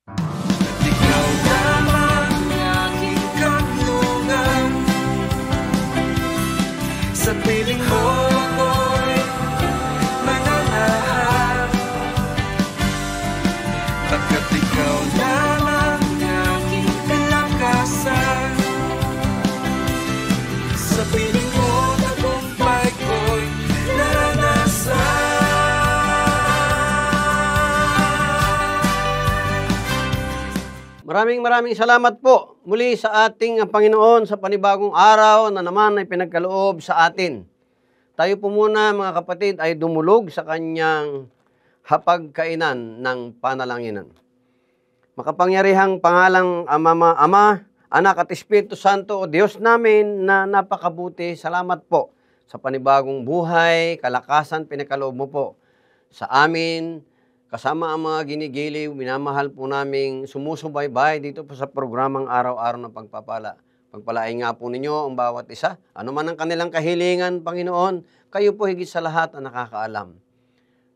Ikaw lamang aking kanlungan, sa piling mo ako'y mananahan, pagkat ikaw lamang aking kalakasan. Sa piling mo tagumpay ko'y naranasan. Maraming salamat po muli sa ating Panginoon sa panibagong araw na naman ay pinagkaloob sa atin. Tayo po muna mga kapatid ay dumulog sa kanyang hapagkainan ng panalanginan. Makapangyarihang pangalang Ama, Anak at Espiritu Santo o Diyos namin na napakabuti, salamat po sa panibagong buhay, kalakasan, pinagkaloob mo po sa amin. Kasama ang mga ginigiliw, minamahal po naming sumusubaybay dito po sa programang Araw-Araw ng Pagpapala. Pagpalain nga po ninyo ang bawat isa. Ano man ang kanilang kahilingan, Panginoon, kayo po higit sa lahat ang nakakaalam.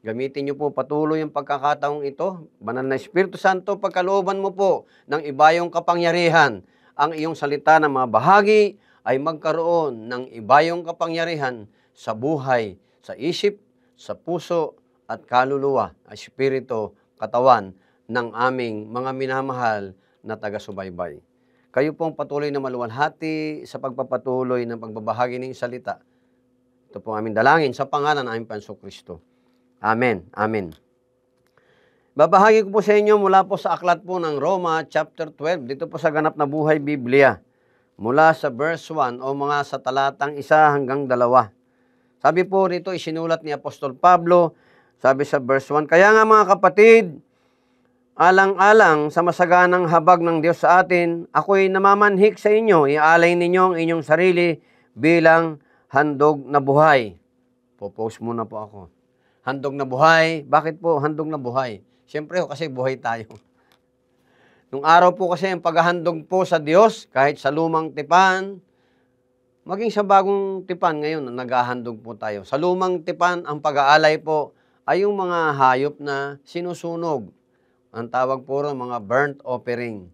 Gamitin niyo po patuloy ang pagkakataong ito. Banal na Espiritu Santo, pagkalooban mo po ng ibayong kapangyarihan. Ang iyong salita na mga bahagi ay magkaroon ng ibayong kapangyarihan sa buhay, sa isip, sa puso, at kaluluwa, espiritu, katawan ng aming mga minamahal na taga-subaybay. Kayo pong patuloy na maluwalhati sa pagpapatuloy ng pagbabahagi ng salita. Ito po aming dalangin sa pangalan ng aming Panginoong Amen. Amen. Babahagi ko po sa inyo mula po sa aklat po ng Roma chapter 12, dito po sa Ganap na Buhay Biblia, mula sa verse 1 o mga sa talatang 1 hanggang 2. Sabi po rito, isinulat ni Apostol Pablo. Sabi sa verse 1, kaya nga mga kapatid, alang-alang sa masaganang habag ng Diyos sa atin, ako'y namamanhik sa inyo, ialay ninyo ang inyong sarili bilang handog na buhay. Po-post muna po ako. Handog na buhay. Bakit po handog na buhay? Siyempre kasi buhay tayo. Nung araw po kasi ang paghahandog po sa Diyos, kahit sa lumang tipan, maging sa bagong tipan ngayon, naghahandog po tayo. Sa lumang tipan, ang pag-aalay po, ay yung mga hayop na sinusunog. Ang tawag po rin mga burnt offering.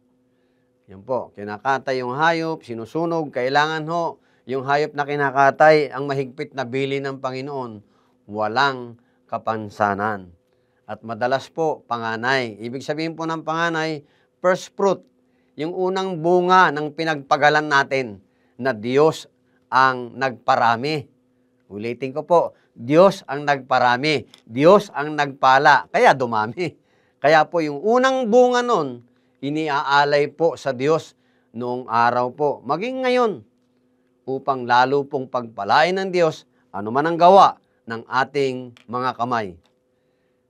Yan po, kinakatay yung hayop, sinusunog, kailangan ho, yung hayop na kinakatay, ang mahigpit na bili ng Panginoon, walang kapansanan. At madalas po, panganay. Ibig sabihin po ng panganay, first fruit, yung unang bunga ng pinagpagalan natin na Diyos ang nagparami. Ulitin ko po, Diyos ang nagparami, Diyos ang nagpala, kaya dumami. Kaya po yung unang bunga nun, iniaalay po sa Diyos noong araw po, maging ngayon, upang lalo pong pagpalain ng Diyos, ano man ang gawa ng ating mga kamay.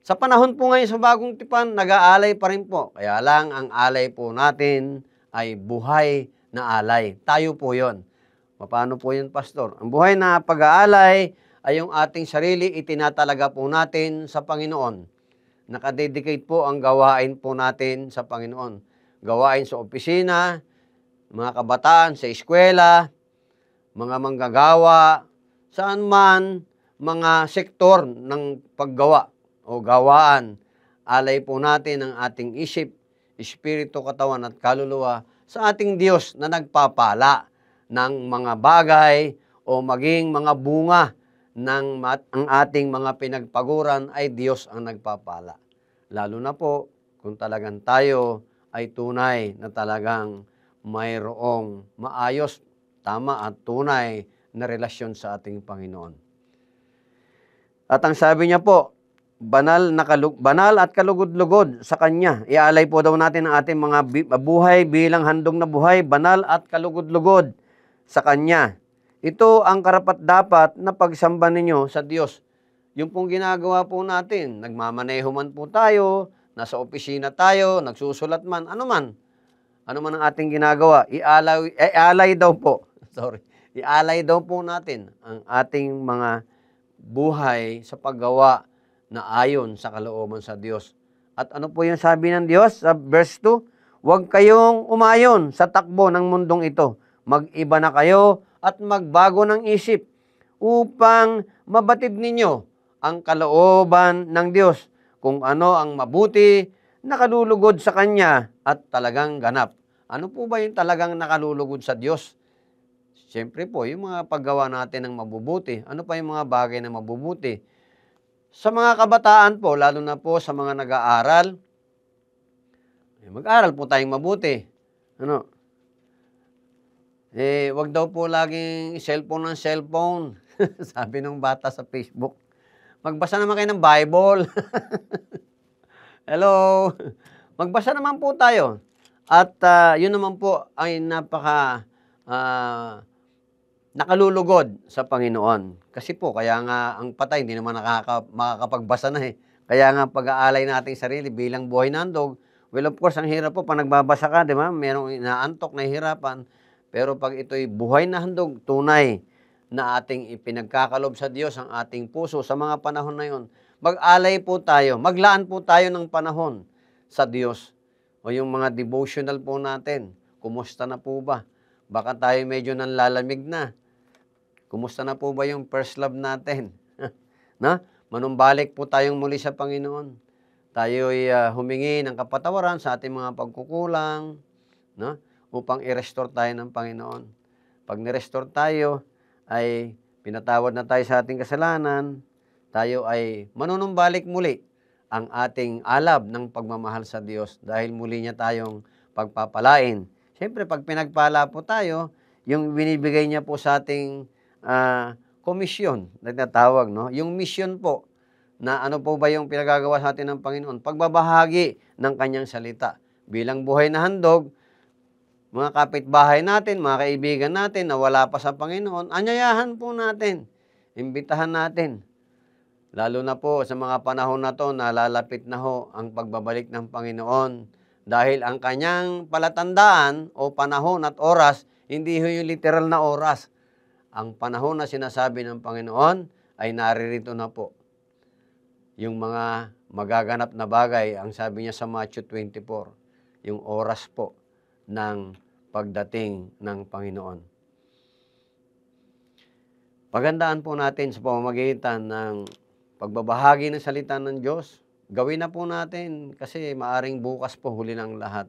Sa panahon po ngayon sa bagong tipan, nag-aalay pa rin po. Kaya lang ang alay po natin ay buhay na alay. Tayo po yon. Paano po yun, Pastor? Ang buhay na pag-aalay ay yung ating sarili itinatalaga po natin sa Panginoon. Nakadedicate po ang gawain po natin sa Panginoon. Gawain sa opisina, mga kabataan sa eskwela, mga manggagawa, saan man, mga sektor ng paggawa o gawaan. Alay po natin ang ating isip, espiritu, katawan at kaluluwa sa ating Diyos na nagpapala ng mga bagay o maging mga bunga ng ang ating mga pinagpaguran ay Diyos ang nagpapala. Lalo na po kung talagang tayo ay tunay na talagang mayroong maayos, tama at tunay na relasyon sa ating Panginoon. At ang sabi niya po, banal at kalugod-lugod sa Kanya. Ialay po daw natin ang ating mga buhay bilang handog na buhay, banal at kalugod-lugod sa Kanya. Ito ang karapat-dapat na pagsamba ninyo sa Diyos. Yung pong ginagawa po natin, nagmamaneho man po tayo, nasa opisina tayo, nagsusulat man, ano man ang ating ginagawa, ialay daw po. Ialay daw po natin ang ating mga buhay sa paggawa na ayon sa kalooban sa Diyos. At ano po yung sabi ng Diyos sa verse 2? Huwag kayong umayon sa takbo ng mundong ito. Mag-iba na kayo at magbago ng isip upang mabatid ninyo ang kalooban ng Diyos, kung ano ang mabuti nakalulugod sa Kanya at talagang ganap. Ano po ba yung talagang nakalulugod sa Diyos? Siyempre po, yung mga paggawa natin ng mabubuti. Ano pa yung mga bagay na mabubuti? Sa mga kabataan po, lalo na po sa mga nag-aaral, mag-aral po tayong mabuti. Ano? Wag daw po laging cellphone ng cellphone. Sabi ng bata sa Facebook. Magbasa naman kayo ng Bible. Hello? Magbasa naman po tayo. At yun naman po ay napaka nakalulugod sa Panginoon. Kasi po, kaya nga ang patay, hindi naman makakapagbasa na eh. Kaya nga pag-aalay natin sarili bilang buhay na handog, well, of course, ang hirap po, pag nagbabasa ka, di ba? Merong inaantok, nahihirapan. Pero pag ito'y buhay na handog, tunay na ating ipinagkakalob sa Diyos ang ating puso sa mga panahon na yun, mag-alay po tayo, maglaan po tayo ng panahon sa Diyos. O yung mga devotional po natin, kumusta na po ba? Baka tayo medyo nanlalamig na. Kumusta na po ba yung first love natin? Na? Manumbalik po tayong muli sa Panginoon. Tayo'y humingi ng kapatawaran sa ating mga pagkukulang, no? Upang i-restore tayo ng Panginoon. Pag ni-restore tayo, ay pinatawad na tayo sa ating kasalanan, tayo ay manunumbalik muli ang ating alab ng pagmamahal sa Diyos dahil muli niya tayong pagpapalain. Siyempre, pag pinagpala po tayo, yung binibigay niya po sa ating komisyon, nagtatawag, no? Yung mission po, na ano po ba yung pinagagawa sa atin ng Panginoon? Pagbabahagi ng Kanyang salita. Bilang buhay na handog, mga kapitbahay natin, mga kaibigan natin na wala pa sa Panginoon, anyayahan po natin, imbitahan natin. Lalo na po sa mga panahon na to na lalapit na ho ang pagbabalik ng Panginoon. Dahil ang Kanyang palatandaan o panahon at oras, hindi ho yung literal na oras. Ang panahon na sinasabi ng Panginoon ay naririto na po. Yung mga magaganap na bagay, ang sabi niya sa Matthew 24, yung oras po ng pagdating ng Panginoon. Pagandaan po natin sa pamamagitan ng pagbabahagi ng salita ng Diyos. Gawin na po natin kasi maaring bukas po huli ng lahat.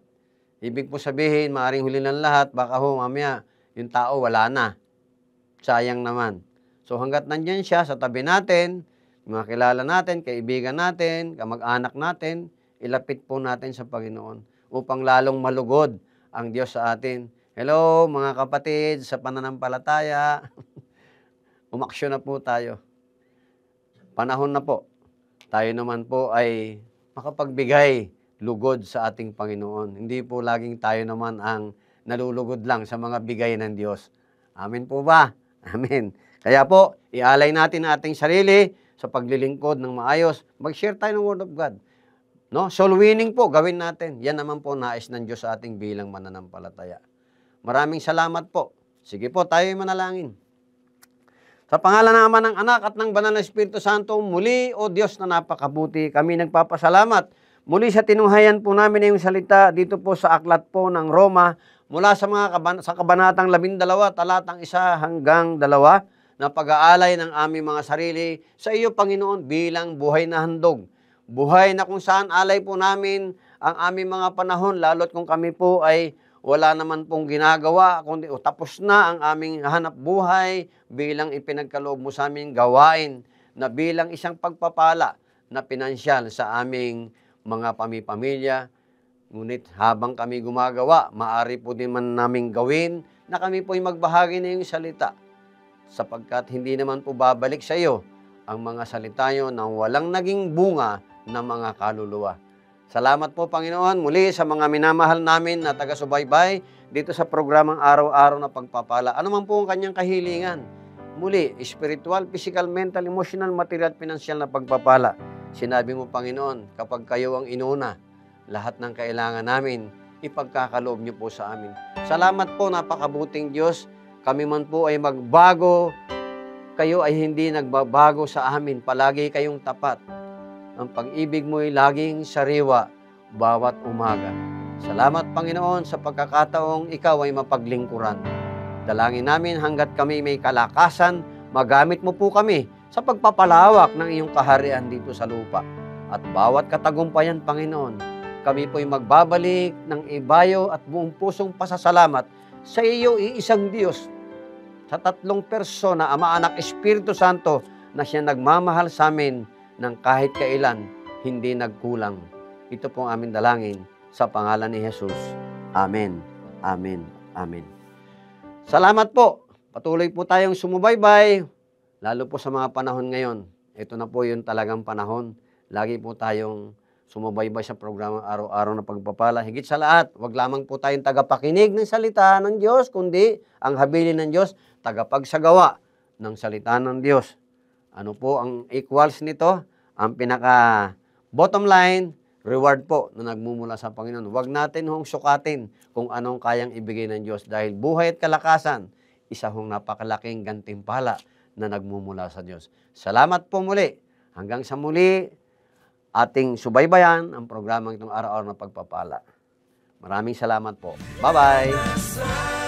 Ibig po sabihin, maaring huli ng lahat, baka ho mamaya yung tao wala na. Sayang naman. So hanggat nandyan siya sa tabi natin, mga kilala natin, kaibigan natin, kamag-anak natin, ilapit po natin sa Panginoon upang lalong malugod ang Diyos sa atin. Hello mga kapatid sa pananampalataya. Umaksyon na po tayo. Panahon na po. Tayo naman po ay makapagbigay lugod sa ating Panginoon. Hindi po laging tayo naman ang nalulugod lang sa mga bigay ng Diyos. Amen po ba? Amen. Kaya po, ialay natin ating sarili sa paglilingkod ng maayos. Mag-share tayo ng Word of God. No? Soul winning po, gawin natin. Yan naman po nais ng Diyos sa ating bilang mananampalataya. Maraming salamat po. Sige po, tayo'y manalangin. Sa pangalan naman ng Anak at ng Banal na Espiritu Santo, muli, O Diyos na napakabuti, kami nagpapasalamat. Muli sa tinunghayan po namin yung salita dito po sa aklat po ng Roma, mula sa sa kabanatang 12, talatang 1 hanggang 2, na pag-aalay ng aming mga sarili sa iyo, Panginoon, bilang buhay na handog. Buhay na kung saan alay po namin ang aming mga panahon, lalo't kung kami po ay wala naman pong ginagawa, kundi tapos na ang aming hanap buhay bilang ipinagkaloob mo sa aming gawain na bilang isang pagpapala na pinansyal sa aming mga pamilya. Ngunit habang kami gumagawa, maaari po din man naming gawin na kami po ay magbahagi na yung salita sapagkat hindi naman po babalik sa iyo ang mga salita nyo nang walang naging bunga ng mga kaluluwa. Salamat po, Panginoon, muli sa mga minamahal namin na taga-subaybay dito sa programang Araw-Araw na Pagpapala. Ano man po ang kanyang kahilingan? Muli, spiritual, physical, mental, emotional, material at financial na pagpapala. Sinabi mo, Panginoon, kapag kayo ang inuna, lahat ng kailangan namin, ipagkakaloob niyo po sa amin. Salamat po, napakabuting Diyos. Kami man po ay magbago, kayo ay hindi nagbabago sa amin. Palagi kayong tapat. Ang pag-ibig mo ay laging sariwa bawat umaga. Salamat, Panginoon, sa pagkakataong ikaw ay mapaglingkuran. Dalangin namin hanggat kami may kalakasan, magamit mo po kami sa pagpapalawak ng iyong kaharian dito sa lupa. At bawat katagumpayan, Panginoon, kami po'y magbabalik ng ibayo at buong pusong pasasalamat sa iyo, iisang Diyos, sa tatlong persona, Ama, Anak, Espiritu Santo, na siya nagmamahal sa amin ng kahit kailan hindi nagkulang. Ito po ang aming dalangin sa pangalan ni Jesus. Amen. Amen. Amen. Salamat po. Patuloy po tayong sumubaybay, lalo po sa mga panahon ngayon. Ito na po yung talagang panahon. Lagi po tayong sumubaybay sa programa Araw-Araw na Pagpapala. Higit sa lahat, wag lamang po tayong tagapakinig ng salita ng Diyos, kundi ang habilin ng Diyos, tagapagsagawa ng salita ng Diyos. Ano po ang equals nito? Ang pinaka bottom line, reward po na nagmumula sa Panginoon. Huwag natin hong sukatin kung anong kayang ibigay ng Diyos dahil buhay at kalakasan, isa hong napakalaking gantimpala na nagmumula sa Diyos. Salamat po muli. Hanggang sa muli, ating subaybayan ang programang itong Araw-Araw na Pagpapala. Maraming salamat po. Bye-bye!